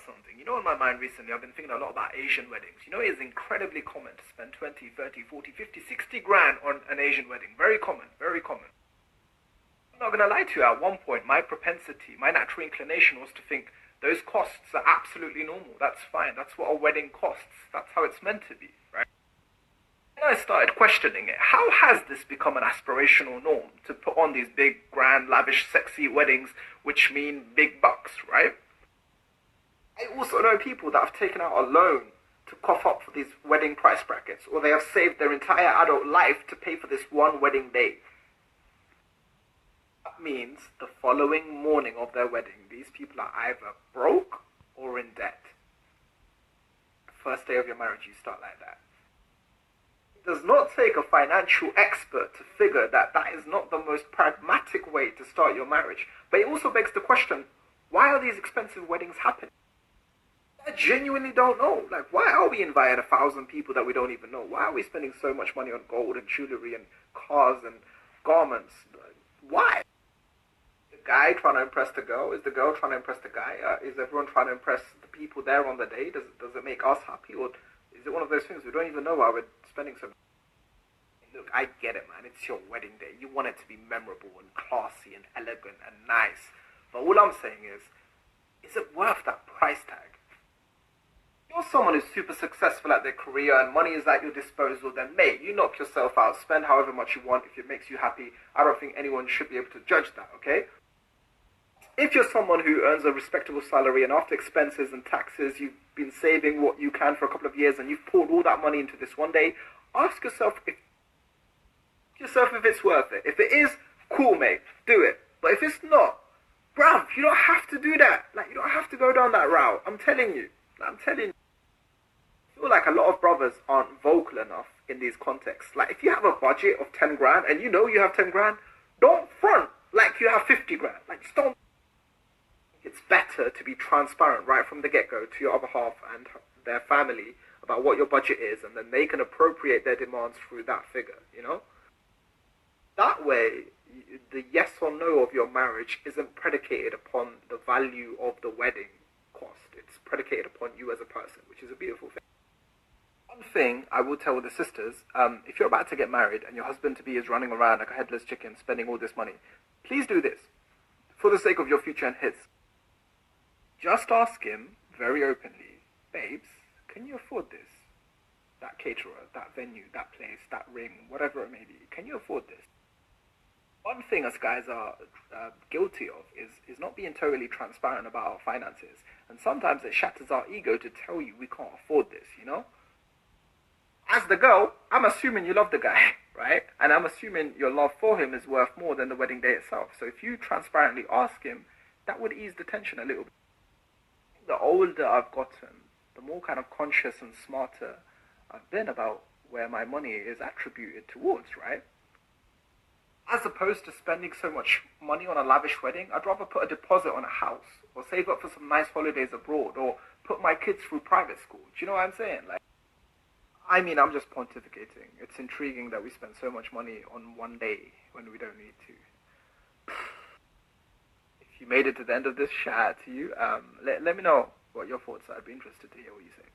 something. You know, in my mind recently, I've been thinking a lot about Asian weddings. You know, it is incredibly common to spend 20, 30, 40, 50, 60 grand on an Asian wedding. Very common, very common. I'm not going to lie to you, at one point, my propensity, my natural inclination was to think those costs are absolutely normal. That's fine. That's what a wedding costs. That's how it's meant to be, right? And I started questioning it. How has this become an aspirational norm to put on these big, grand, lavish, sexy weddings, which mean big bucks, right? I also know people that have taken out a loan to cough up for these wedding price brackets, or they have saved their entire adult life to pay for this one wedding day. That means the following morning of their wedding, these people are either broke or in debt. The first day of your marriage, you start like that. It does not take a financial expert to figure that that is not the most pragmatic way to start your marriage. But it also begs the question, why are these expensive weddings happening? I genuinely don't know. Like, why are we inviting 1,000 people that we don't even know? Why are we spending so much money on gold and jewelry and cars and garments? Why? The guy trying to impress the girl? Is the girl trying to impress the guy? Is everyone trying to impress the people there on the day? Does it make us happy? Or is it one of those things we don't even know why we're spending so much? Look, I get it, man. It's your wedding day. You want it to be memorable and classy and elegant and nice. But all I'm saying is it worth that price tag? You're someone who's super successful at their career and money is at your disposal, then mate, you knock yourself out, spend however much you want if it makes you happy. I don't think anyone should be able to judge that, okay? If you're someone who earns a respectable salary and after expenses and taxes, you've been saving what you can for a couple of years and you've poured all that money into this one day, ask yourself if it's worth it. If it is, cool, mate, do it. But if it's not, bruv, you don't have to do that. Like, you don't have to go down that route. I'm telling you. I feel like a lot of brothers aren't vocal enough in these contexts. Like, if you have a budget of 10 grand and you know you have 10 grand, don't front like you have 50 grand. Like, just don't. It's better to be transparent right from the get-go to your other half and their family about what your budget is, and then they can appropriate their demands through that figure, you know? That way, the yes or no of your marriage isn't predicated upon the value of the wedding cost. It's predicated upon you as a person, which is a beautiful thing. One thing I will tell the sisters, if you're about to get married and your husband-to-be is running around like a headless chicken spending all this money, please do this, for the sake of your future and his. Just ask him, very openly, babes, can you afford this? That caterer, that venue, that place, that ring, whatever it may be, can you afford this? One thing us guys are guilty of is not being totally transparent about our finances. And sometimes it shatters our ego to tell you we can't afford this, you know? As the girl, I'm assuming you love the guy, right? And I'm assuming your love for him is worth more than the wedding day itself. So if you transparently ask him, that would ease the tension a little bit. The older I've gotten, the more kind of conscious and smarter I've been about where my money is attributed towards, right? As opposed to spending so much money on a lavish wedding, I'd rather put a deposit on a house, or save up for some nice holidays abroad, or put my kids through private school. Do you know what I'm saying? Like, I mean, I'm just pontificating. It's intriguing that we spend so much money on one day when we don't need to. If you made it to the end of this, shout out to you. Let me know what your thoughts are. I'd be interested to hear what you say.